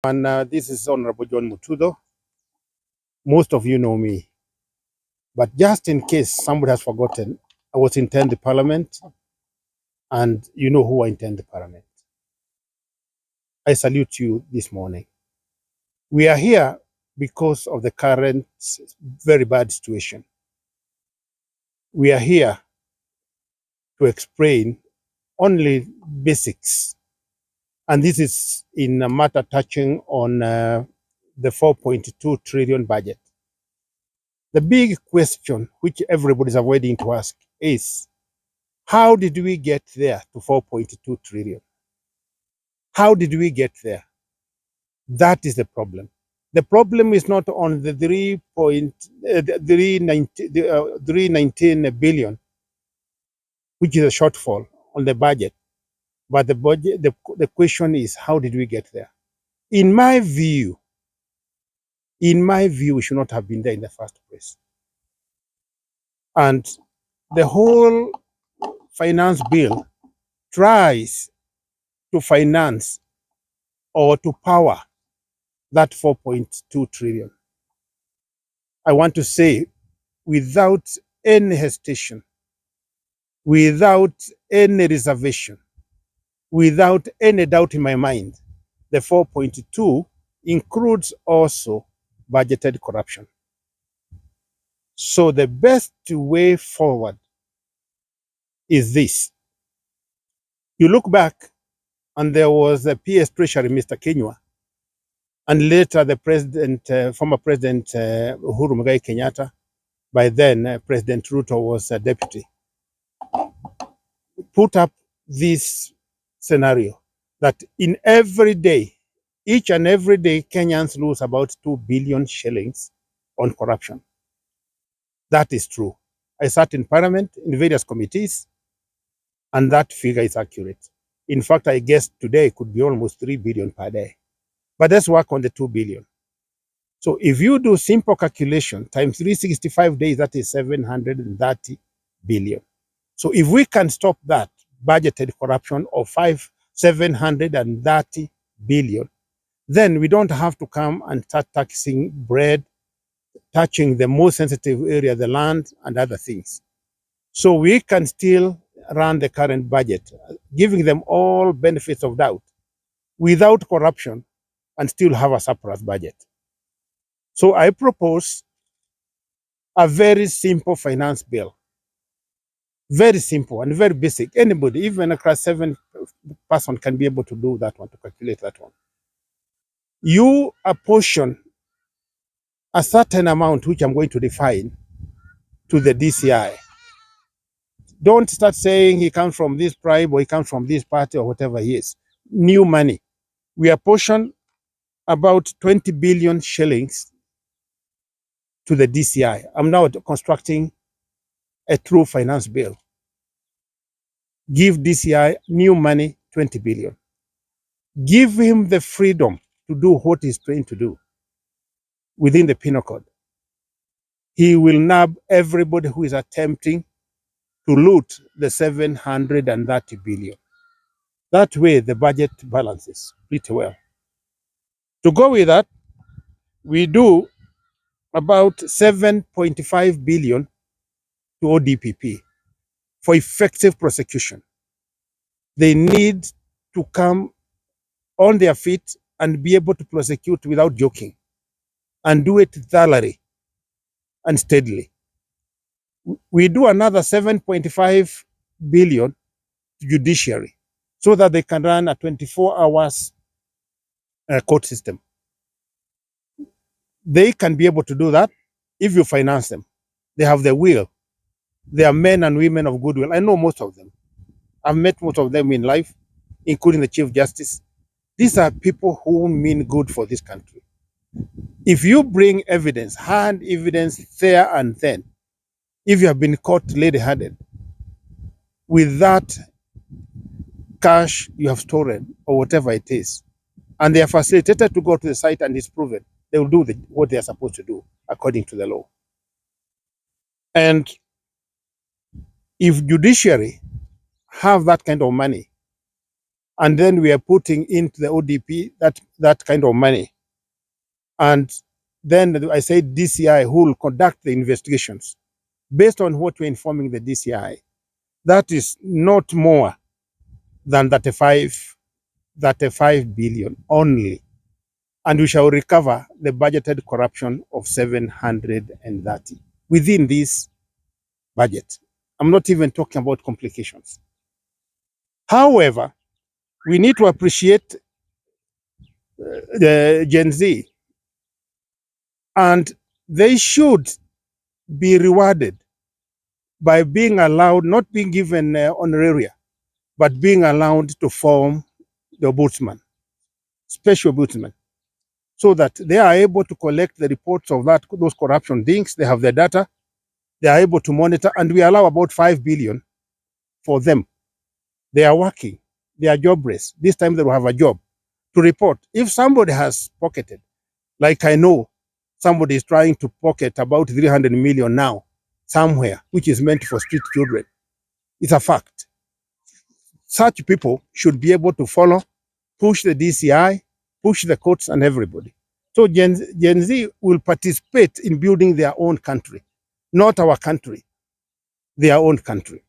And this is Honorable John Mututho. Most of you know me, but just in case somebody has forgotten, I was intended the parliament, and you know who I intend the parliament. I salute you this morning. We are here because of the current very bad situation. We are here to explain only basics, and this is in a matter touching on the 4.2 trillion budget. The big question which everybody is avoiding to ask is, how did we get there to 4.2 trillion? How did we get there? That is the problem. The problem is not on the 319 billion, which is a shortfall on the budget, but the question is, how did we get there? In my view, we should not have been there in the first place. And the whole finance bill tries to finance or to power that 4.2 trillion. I want to say, without any hesitation, without any reservation, without any doubt in my mind, the 4.2 includes also budgeted corruption. So the best way forward is this. You look back, and there was a PS Treasury, Mr. Kinyua, and later the president, former President Uhuru Muigai Kenyatta. By then, President Ruto was a deputy. Put up this scenario that in every day, each and every day, Kenyans lose about 2 billion shillings on corruption. That is true. I sat in parliament in various committees, and that figure is accurate. In fact, I guess today it could be almost 3 billion per day. But let's work on the 2 billion. So if you do simple calculation times 365 days, that is 730 billion. So if we can stop that budgeted corruption of 730 billion, then we don't have to come and start taxing bread, touching the most sensitive area, the land and other things. So we can still run the current budget, giving them all benefits of doubt without corruption, and still have a surplus budget. So I propose a very simple finance bill. Very simple and very basic. Anybody, even a class 7 person, can be able to do that one, to calculate that one. You apportion a certain amount, which I'm going to define, to the DCI. Don't start saying he comes from this tribe or he comes from this party or whatever he is. New money. We apportion about 20 billion shillings to the DCI. I'm now constructing a true finance bill. Give DCI new money, 20 billion. Give him the freedom to do what he's trained to do within the penal code. He will nab everybody who is attempting to loot the 730 billion. That way, the budget balances pretty well. To go with that, we do about 7.5 billion to ODPP for effective prosecution. They need to come on their feet and be able to prosecute without joking, and do it thoroughly and steadily. We do another 7.5 billion to judiciary so that they can run a 24 hours court system. They can be able to do that if you finance them. They have the will. They are men and women of goodwill. I know most of them. I've met most of them in life, including the Chief Justice. These are people who mean good for this country. If you bring evidence, hard evidence there and then, if you have been caught red-handed with that cash you have stolen or whatever it is, and they are facilitated to go to the site and it's proven, they will do what they are supposed to do according to the law. And if judiciary have that kind of money and then we are putting into the ODP that kind of money. And then I said DCI, who will conduct the investigations based on what we're informing the DCI. That is not more than 35 billion only. And we shall recover the budgeted corruption of 730 within this budget. I'm not even talking about complications. However, we need to appreciate the Gen Z, and they should be rewarded by being allowed, not being given honoraria, but being allowed to form the ombudsman, special ombudsman, so that they are able to collect the reports of those corruption things. They have the data, they are able to monitor, and we allow about 5 billion for them. They are working, they are jobless. This time they will have a job to report. If somebody has pocketed, like I know somebody is trying to pocket about 300 million now somewhere, which is meant for street children, it's a fact. Such people should be able to follow, push the DCI, push the courts and everybody. So Gen Z will participate in building their own country, not our country, their own country.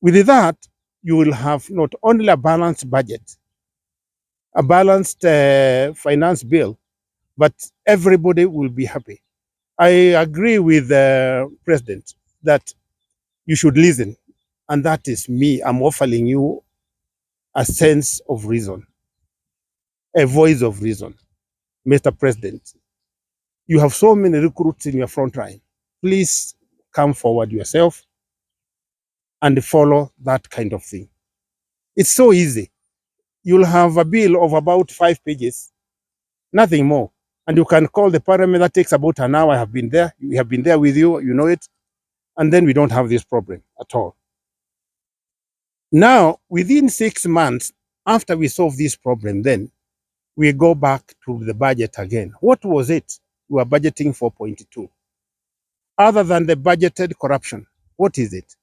With that, you will have not only a balanced budget, a balanced finance bill, but everybody will be happy. I agree with the president that you should listen, and that is me. I'm offering you a sense of reason, a voice of reason. Mr. President, you have so many recruits in your front line. Please come forward yourself and follow that kind of thing. It's so easy. You'll have a bill of about 5 pages, nothing more. And you can call the parliament. That takes about an hour. I have been there. We have been there with you. You know it. And then we don't have this problem at all. Now, within 6 months, after we solve this problem, then we go back to the budget again. What was it? We were budgeting 4.2. Other than the budgeted corruption, what is it?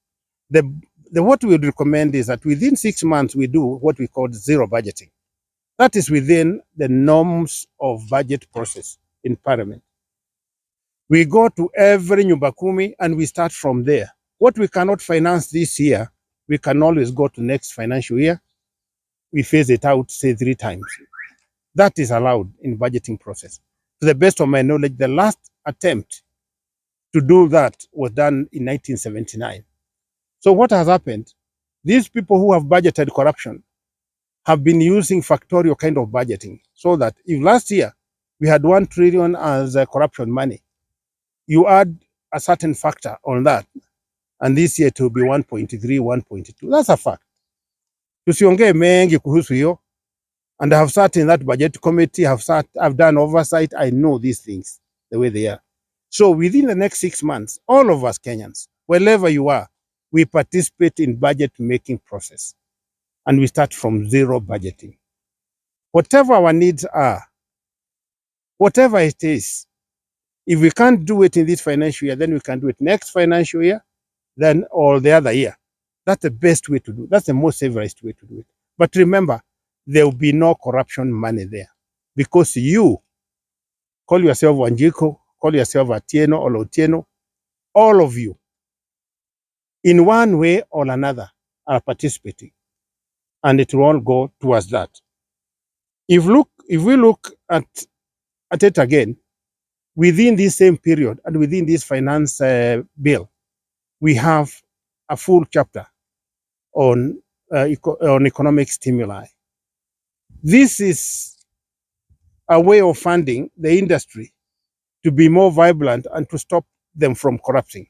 What we would recommend is that within 6 months, we do what we call zero budgeting. That is within the norms of budget process in parliament. We go to every nyumba kumi and we start from there. What we cannot finance this year, we can always go to next financial year. We phase it out, say 3 times. That is allowed in budgeting process. To the best of my knowledge, the last attempt to do that was done in 1979. So what has happened? These people who have budgeted corruption have been using factorial kind of budgeting, so that if last year we had 1 trillion as corruption money, you add a certain factor on that, and this year it will be 1.3, 1.2. That's a fact. Tusiongee mengi kuhusu hiyo. And I have sat in that budget committee, I've done oversight. I know these things the way they are. So within the next 6 months, all of us Kenyans, wherever you are, we participate in budget making process. And we start from zero budgeting. Whatever our needs are, whatever it is, if we can't do it in this financial year, then we can do it next financial year, then or the other year. That's the best way to do it. That's the most civilized way to do it. But remember, there will be no corruption money there, because you call yourself Wanjiko, call yourself Atieno or Otieno, all of you, in one way or another, are participating, and it will all go towards that. If we look at it again, within this same period and within this finance bill, we have a full chapter on economic stimuli. This is a way of funding the industry to be more vibrant and to stop them from corrupting.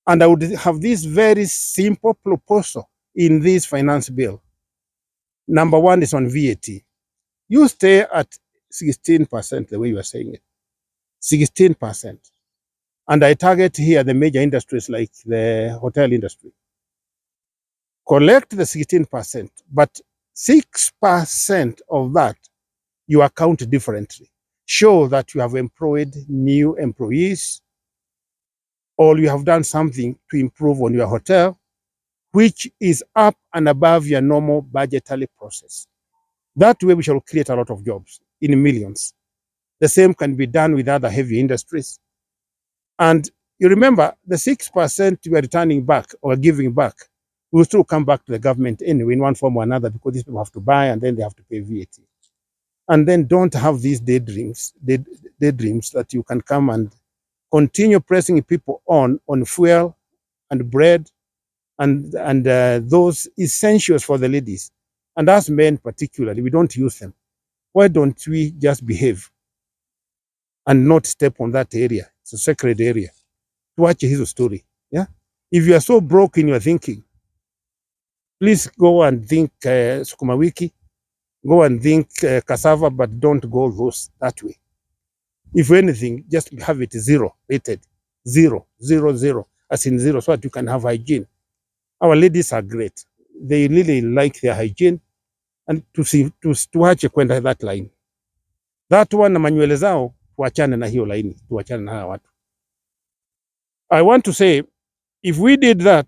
And I would have this very simple proposal in this finance bill. Number 1 is on VAT. You stay at 16%, the way you are saying it, 16%. And I target here the major industries like the hotel industry. Collect the 16%, but 6% of that you account differently. Show that you have employed new employees, or you have done something to improve on your hotel, which is up and above your normal budgetary process. That way we shall create a lot of jobs in millions. The same can be done with other heavy industries. And you remember the 6% we are returning back or giving back will still come back to the government anyway in one form or another, because these people have to buy and then they have to pay VAT. And then don't have these daydreams that you can come and continue pressing people on fuel and bread and those essentials for the ladies. And as men particularly, we don't use them. Why don't we just behave and not step on that area? It's a sacred area. Tuache hizo story. Yeah. If you are so broke in your thinking, please go and think sukuma wiki, go and think cassava, but don't go that way. If anything, just have it zero rated, 0, 0, 0, as in zero, so that you can have hygiene. Our ladies are great. They really like their hygiene, and tuache kwenda that line. That one na manywele zao, tuachane na hiyo line, tuachane na hawa watu. I want to say, if we did that,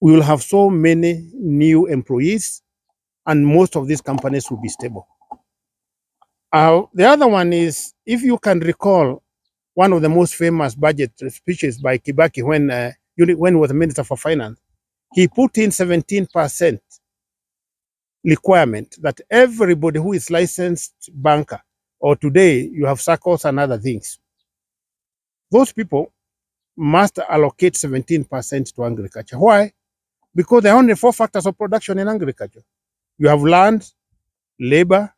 we will have so many new employees, and most of these companies will be stable. The other one is, if you can recall, one of the most famous budget speeches by Kibaki when he was Minister for Finance, he put in 17% requirement that everybody who is licensed banker, or today you have circles and other things, those people must allocate 17% to agriculture. Why? Because there are only 4 factors of production in agriculture. You have land, labor,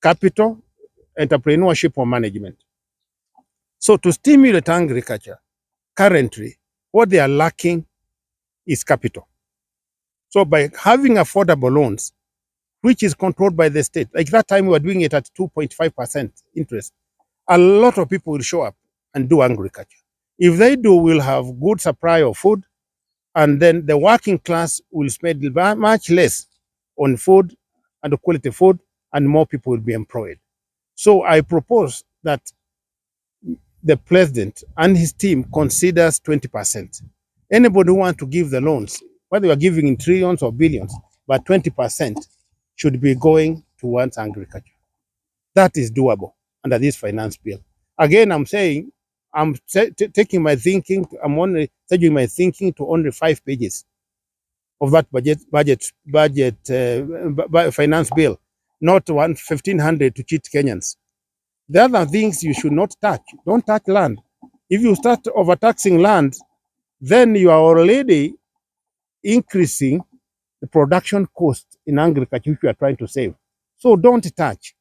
capital, entrepreneurship, or management. So to stimulate agriculture, currently, what they are lacking is capital. So by having affordable loans, which is controlled by the state, like that time we were doing it at 2.5% interest, a lot of people will show up and do agriculture. If they do, we'll have good supply of food, and then the working class will spend much less on food and quality food, and more people will be employed. So I propose that the president and his team considers 20%. Anybody who wants to give the loans, whether you are giving in trillions or billions, but 20% should be going towards agriculture. That is doable under this finance bill. Again, I'm saying, I'm taking my thinking, I'm only taking my thinking to only 5 pages of that finance bill, not 1,500 to cheat Kenyans. The other things you should not touch. Don't touch land. If you start overtaxing land, then you are already increasing the production cost in agriculture which you are trying to save. So don't touch.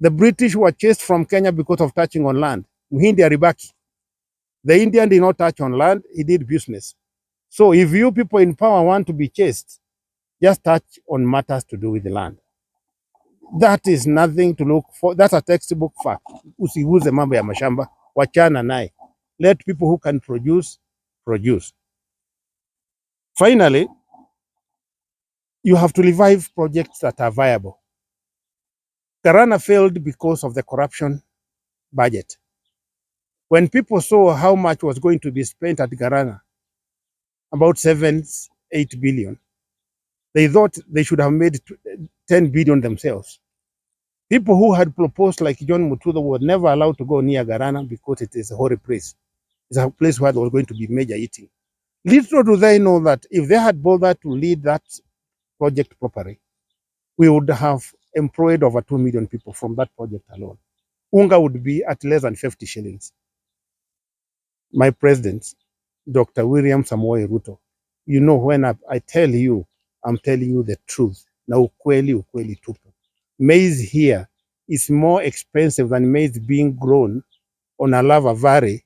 The British were chased from Kenya because of touching on land. Muhindi Aribaki. The Indian did not touch on land, he did business. So if you people in power want to be chased, just touch on matters to do with the land. That is nothing to look for. That's a textbook fact. Usiguze mambo ya mashamba, wachana naye. Let people who can produce. Finally, you have to revive projects that are viable. Garana failed because of the corruption budget. When people saw how much was going to be spent at Garana, about 7-8 billion, they thought they should have made 10 billion themselves. People who had proposed, like John Mututho, were never allowed to go near Garana because it is a holy place. It's a place where there was going to be major eating. Little do they know that if they had bothered to lead that project properly, we would have employed over 2 million people from that project alone. Unga would be at less than 50 shillings. My president, Dr. William Samoei Ruto, you know, when I tell you, I'm telling you the truth. Na ukweli tupu. Maize here is more expensive than maize being grown on a lava valley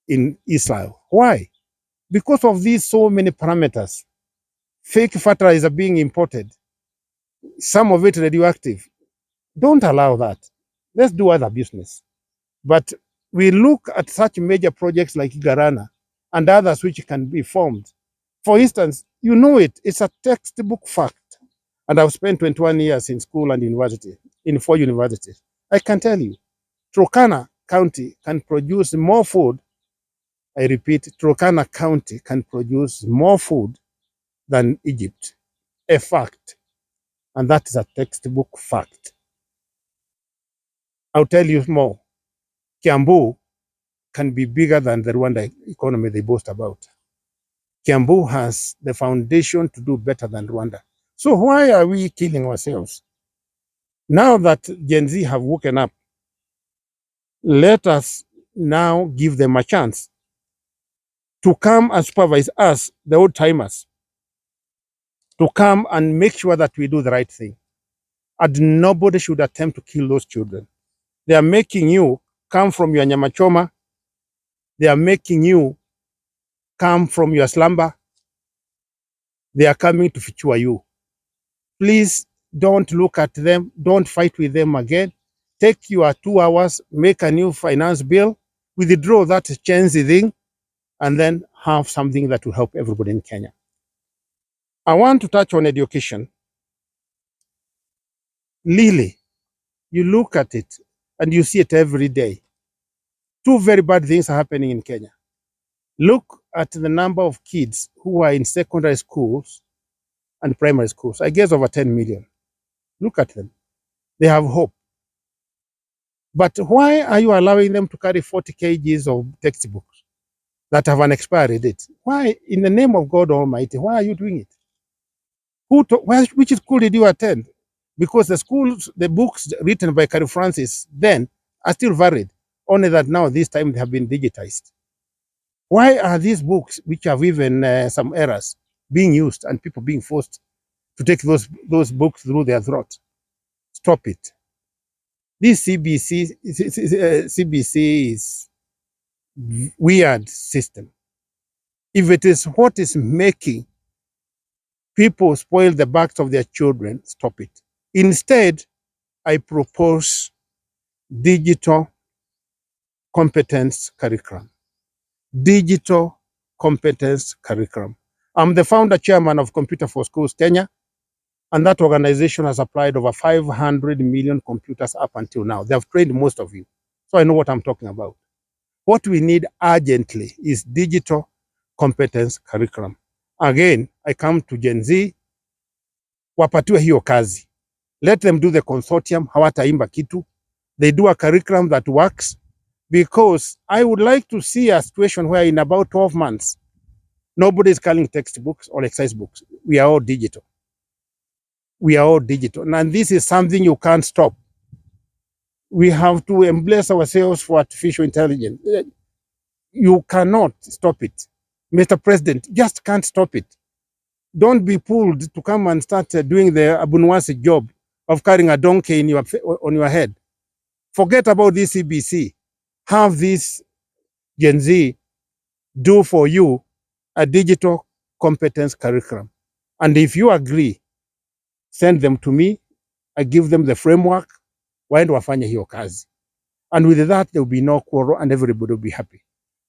in Israel. Why? Because of these so many parameters. Fake fertilizer being imported, some of it radioactive. Don't allow that. Let's do other business. But we look at such major projects like Garana and others which can be formed. For instance, you know it, it's a textbook fact. And I've spent 21 years in school and university, in 4 universities. I can tell you, Turkana County can produce more food I repeat, Turkana County can produce more food than Egypt. A fact. And that is a textbook fact. I'll tell you more. Kiambu can be bigger than the Rwanda economy they boast about. Kiambu has the foundation to do better than Rwanda. So why are we killing ourselves? Now that Gen Z have woken up, let us now give them a chance to come and supervise us, the old timers, to come and make sure that we do the right thing. And nobody should attempt to kill those children. They are making you come from your nyamachoma. They are making you come from your slumber. They are coming to fichua you. Please don't look at them. Don't fight with them again. Take your 2 hours, make a new finance bill, withdraw that chancy thing, and then have something that will help everybody in Kenya. I want to touch on education. Lily, you look at it and you see it every day. Two very bad things are happening in Kenya. Look at the number of kids who are in secondary schools and primary schools. I guess over 10 million. Look at them. They have hope. But why are you allowing them to carry 40 kgs of textbooks that have an expiry date? Why, in the name of God Almighty, why are you doing it? Which school did you attend? Because the books written by Carrie Francis then are still valid, only that now this time they have been digitized. Why are these books, which have even some errors, being used and people being forced to take those books through their throat? Stop it. This CBC is weird system. If it is what is making people spoil the backs of their children, stop it. Instead, I propose digital competence curriculum. Digital competence curriculum. I'm the founder chairman of Computer for Schools Kenya, and that organization has applied over 500 million computers up until now. They have trained most of you, so I know what I'm talking about. What we need urgently is digital competence curriculum. Again, I come to Gen Z, wapatiwe hiyo kazi. Let them do the consortium, hawataimba kitu. They do a curriculum that works, because I would like to see a situation where in about 12 months, nobody is calling textbooks or exercise books. We are all digital. We are all digital. And this is something you can't stop. We have to embrace ourselves for artificial intelligence. You cannot stop it. Mr. President, just can't stop it. Don't be pulled to come and start doing the Abunwasi job of carrying a donkey on your head. Forget about this CBC. Have this Gen Z do for you a digital competence curriculum. And if you agree, send them to me. I give them the framework. Waende wafanye hiyo kazi. And with that, there will be no quarrel and everybody will be happy.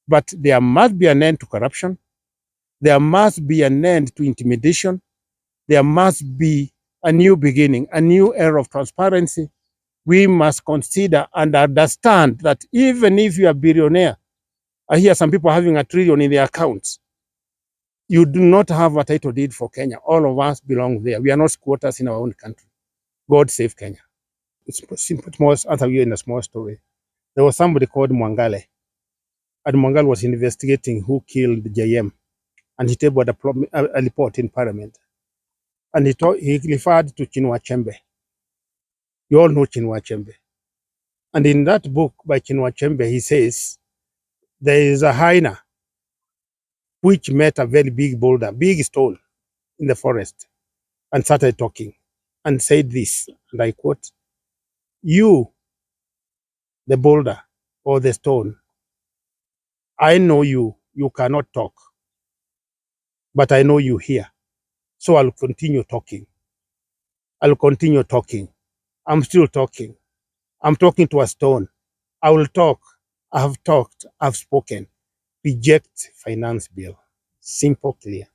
But there must be an end to corruption. There must be an end to intimidation. There must be a new beginning, a new era of transparency. We must consider and understand that even if you are a billionaire, I hear some people having $1 trillion in their accounts. You do not have a title deed for Kenya. All of us belong there. We are not squatters in our own country. God save Kenya. It's simple. I'll tell you in a small story. There was somebody called Mwangale, and Mwangale was investigating who killed JM, and he tabled a report in Parliament, and he referred to Chinua Achebe. You all know Chinua Achebe, and in that book by Chinua Achebe, he says there is a hyena which met a very big boulder, big stone in the forest, and started talking, and said this, and I quote, "You, the boulder or the stone, I know you cannot talk, but I know you hear. So I'll continue talking. I'll continue talking. I'm still talking. I'm talking to a stone. I will talk. I have talked. I've spoken. Reject finance bill." Simple, clear.